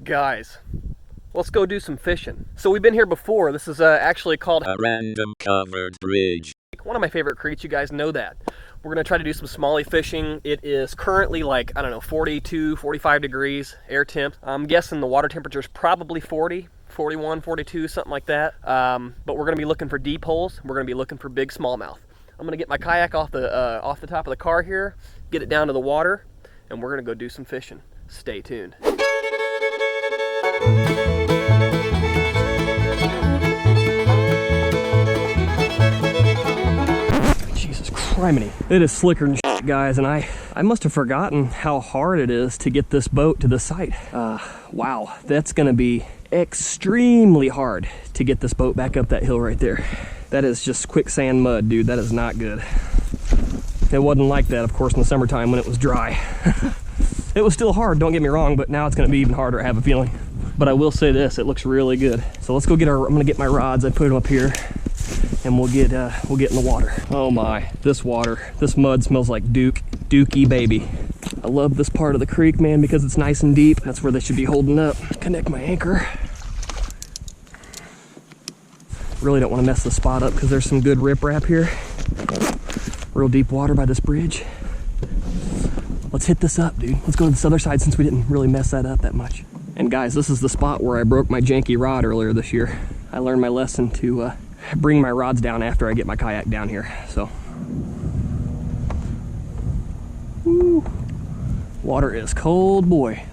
Guys, let's go do some fishing. So we've been here before. This is actually called a random covered bridge. One of my favorite creeks, you guys know that. We're gonna try to do some smallie fishing. It is currently like, I don't know, 42, 45 degrees air temp. I'm guessing the water temperature is probably 40, 41, 42, something like that. But we're gonna be looking for deep holes. We're gonna be looking for big smallmouth. I'm gonna get my kayak off the top of the car here, get it down to the water, and we're gonna go do some fishing. Stay tuned. Criminy. It is slicker than shit, guys, and I must have forgotten how hard it is to get this boat to the site. Wow, that's gonna be extremely hard to get this boat back up that hill right there. That is just quicksand mud, dude. That is not good. It wasn't like that, of course, in the summertime when it was dry. It was still hard, don't get me wrong, but now it's gonna be even harder, I have a feeling. But I will say this, it looks really good. So let's go get I'm gonna get my rods. I put them up here, and we'll get in the water. Oh my, this mud smells like dookie baby. I love this part of the creek, man, because it's nice and deep. That's where they should be holding up. Connect my anchor. Really don't want to mess the spot up because there's some good riprap here. Real deep water by this bridge. Let's hit this up, dude. Let's go to this other side since we didn't really mess that up that much. And guys, this is the spot where I broke my janky rod earlier this year. I learned my lesson to bring my rods down after I get my kayak down here. So, woo. Water is cold, boy.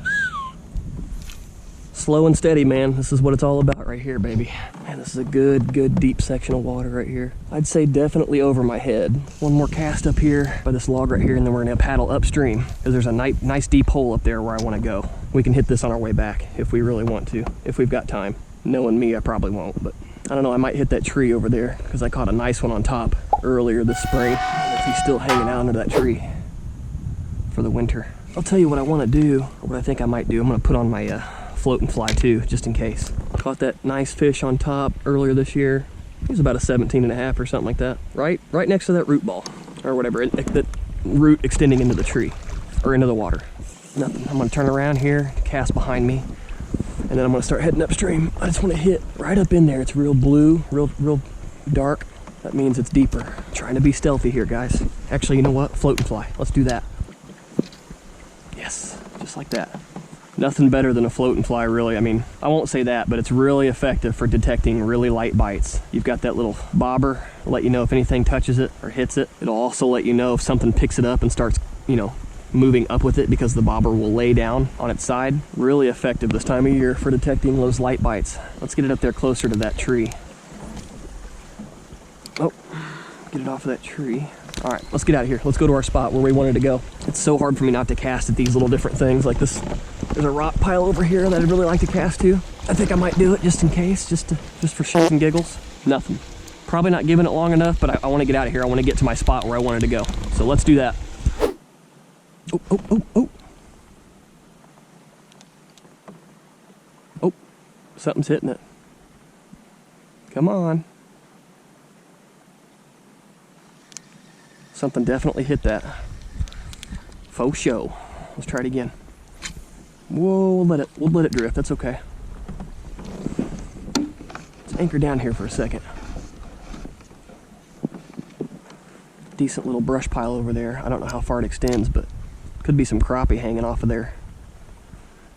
Slow and steady, man. This is what it's all about right here, baby. Man, this is a good deep section of water right here. I'd say definitely over my head. One more cast up here by this log right here, and then we're gonna paddle upstream because there's a nice deep hole up there where I want to go. We can hit this on our way back if we really want to, if we've got time. Knowing me, I probably won't, but I don't know, I might hit that tree over there because I caught a nice one on top earlier this spring. If he's still hanging out under that tree for the winter. I'll tell you what I want to do, or what I think I might do. I'm going to put on my floating fly too, just in case. Caught that nice fish on top earlier this year. He was about a 17.5 or something like that. Right next to that root ball, or whatever, that root extending into the tree, or into the water. Nothing. I'm going to turn around here, cast behind me, and then I'm gonna start heading upstream. I just wanna hit right up in there. It's real blue, real dark. That means it's deeper. I'm trying to be stealthy here, guys. Actually, you know what? Float and fly. Let's do that. Yes, just like that. Nothing better than a float and fly, really. I mean, I won't say that, but it's really effective for detecting really light bites. You've got that little bobber, let you know if anything touches it or hits it. It'll also let you know if something picks it up and starts, moving up with it, because the bobber will lay down on its side. Really effective this time of year for detecting those light bites. Let's get it up there closer to that tree. Oh, get it off of that tree. All right, let's get out of here. Let's go to our spot where we wanted to go. It's so hard for me not to cast at these little different things like this. There's a rock pile over here that I'd really like to cast to. I think I might do it just in case, just for shits and giggles. Nothing. Probably not giving it long enough, but I want to get out of here. I want to get to my spot where I wanted to go. So let's do that. Oh. Oh, something's hitting it. Come on. Something definitely hit that. Faux show. Let's try it again. Whoa, we'll let it drift. That's okay. Let's anchor down here for a second. Decent little brush pile over there. I don't know how far it extends, but could be some crappie hanging off of there.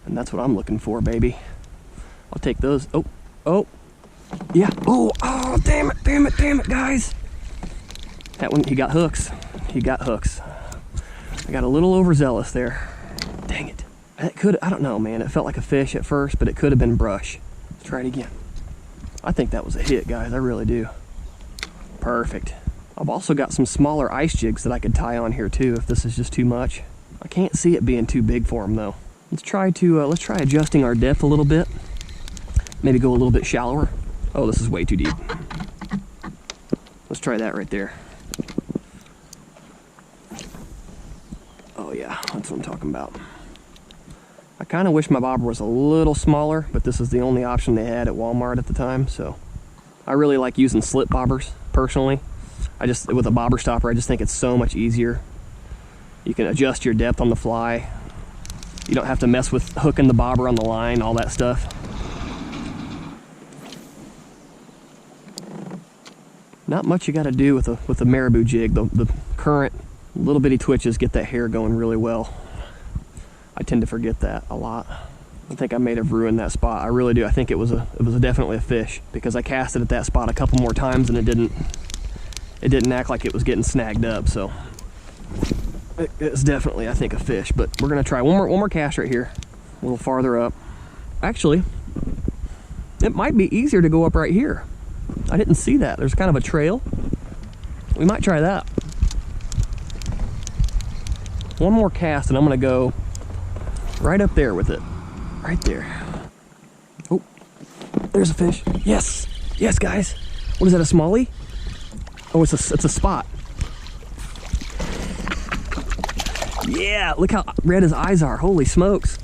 And that's what I'm looking for, baby. I'll take those. Oh. Yeah. Oh, damn it, guys. That one, he got hooks. I got a little overzealous there. Dang it. I don't know, man. It felt like a fish at first, but it could have been brush. Let's try it again. I think that was a hit, guys. I really do. Perfect. I've also got some smaller ice jigs that I could tie on here too if this is just too much. I can't see it being too big for them though. Let's try adjusting our depth a little bit. Maybe go a little bit shallower. Oh, this is way too deep. Let's try that right there. Oh yeah, that's what I'm talking about. I kind of wish my bobber was a little smaller, but this is the only option they had at Walmart at the time, so I really like using slip bobbers personally. With a bobber stopper, I just think it's so much easier. You can adjust your depth on the fly. You don't have to mess with hooking the bobber on the line, all that stuff. Not much you got to do with a marabou jig. The current little bitty twitches get that hair going really well. I tend to forget that a lot. I think I may have ruined that spot. I really do. I think it was definitely a fish, because I cast it at that spot a couple more times and it didn't act like it was getting snagged up. So it's definitely, I think, a fish. But we're gonna try one more cast right here, a little farther up. Actually, it might be easier to go up right here. I didn't see that. There's kind of a trail. We might try that. One more cast and I'm gonna go right up there with it. Right there. Oh, there's a fish. Yes, yes, guys. What is that, a smallie? Oh, it's a spot. Yeah, look how red his eyes are. Holy smokes.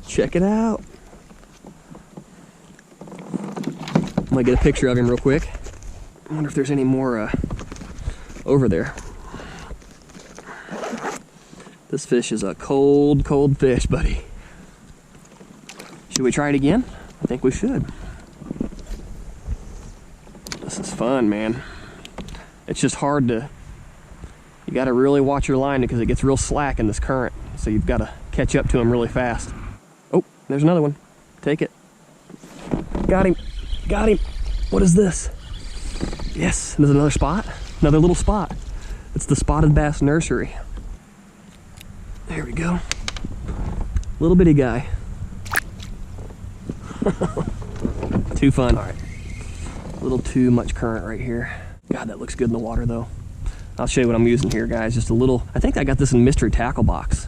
Check it out. I'm gonna get a picture of him real quick. I wonder if there's any more over there. This fish is a cold, cold fish, buddy. Should we try it again? I think we should. This is fun, man. It's just hard to, you gotta really watch your line because it gets real slack in this current. So you've gotta catch up to him really fast. Oh, there's another one. Take it. Got him. Got him. What is this? Yes, there's another spot. Another little spot. It's the spotted bass nursery. There we go. Little bitty guy. Too fun. All right. A little too much current right here. God, that looks good in the water though. I'll show you what I'm using here, guys. Just a little, I think I got this in Mystery Tackle Box.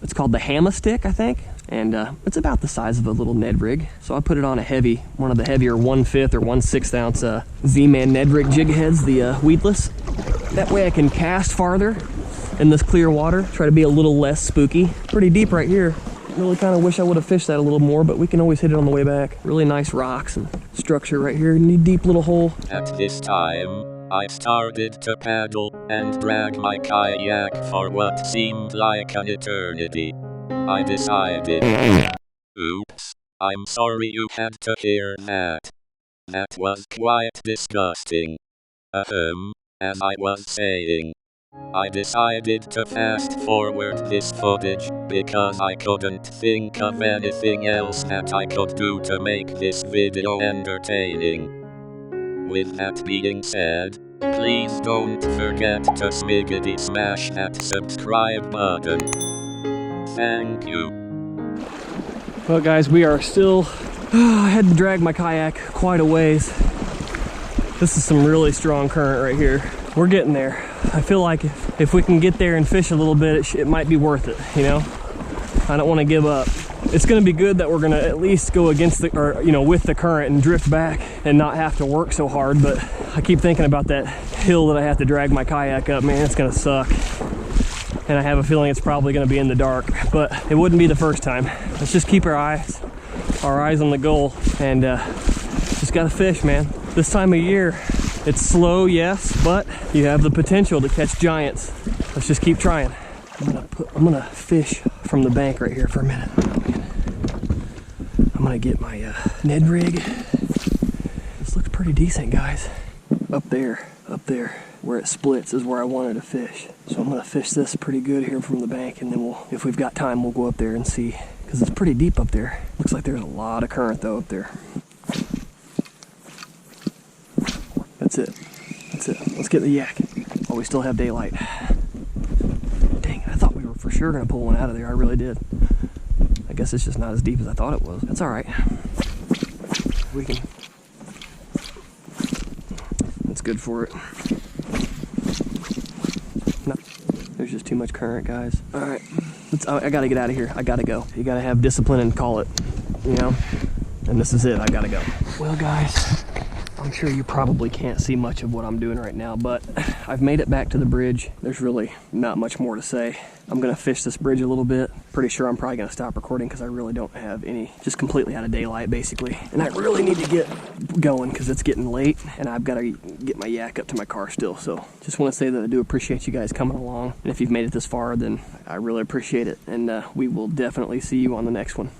It's called the Hammer Stick, I think. And it's about the size of a little Ned rig. So I put it on a heavy, one of the heavier 1/5 or 1/6 ounce Z-Man Ned rig jig heads, the weedless. That way I can cast farther in this clear water, try to be a little less spooky. Pretty deep right here. Really kind of wish I would have fished that a little more, but we can always hit it on the way back. Really nice rocks and structure right here. Neat deep little hole. At this time, I started to paddle and drag my kayak for what seemed like an eternity. I decided, oops, I'm sorry you had to hear that. That was quite disgusting. As I was saying, I decided to fast forward this footage because I couldn't think of anything else that I could do to make this video entertaining. With that being said, please don't forget to smiggity smash that subscribe button. Thank you. Well, guys, we are still, I had to drag my kayak quite a ways. This is some really strong current right here. We're getting there. I feel like if we can get there and fish a little bit, it might be worth it, you know? I don't want to give up. It's going to be good that we're going to at least go against the, or, you know, with the current and drift back and not have to work so hard. But I keep thinking about that hill that I have to drag my kayak up. Man, it's going to suck. And I have a feeling it's probably going to be in the dark, but it wouldn't be the first time. Let's just keep our eyes on the goal and just got to fish, man. This time of year, it's slow, yes, but you have the potential to catch giants. Let's just keep trying. I'm gonna fish from the bank right here for a minute. I'm gonna get my Ned rig. This looks pretty decent, guys. Up there, where it splits is where I wanted to fish. So I'm gonna fish this pretty good here from the bank, and then if we've got time, we'll go up there and see, because it's pretty deep up there. Looks like there's a lot of current though up there. That's it. Let's get the yak while we still have daylight. Dang it, I thought we were for sure gonna pull one out of there. I really did. I guess it's just not as deep as I thought it was. That's all right. We can. That's good for it. No, there's just too much current, guys. All right, I gotta get out of here. I gotta go. You gotta have discipline and call it, you know? And this is it, I gotta go. Well, guys, I'm sure you probably can't see much of what I'm doing right now, but I've made it back to the bridge. There's really not much more to say. I'm gonna fish this bridge a little bit. Pretty sure I'm probably gonna stop recording because I really don't have any, just completely out of daylight basically. And I really need to get going because it's getting late and I've got to get my yak up to my car still. So just want to say that I do appreciate you guys coming along. And if you've made it this far, then I really appreciate it. And we will definitely see you on the next one.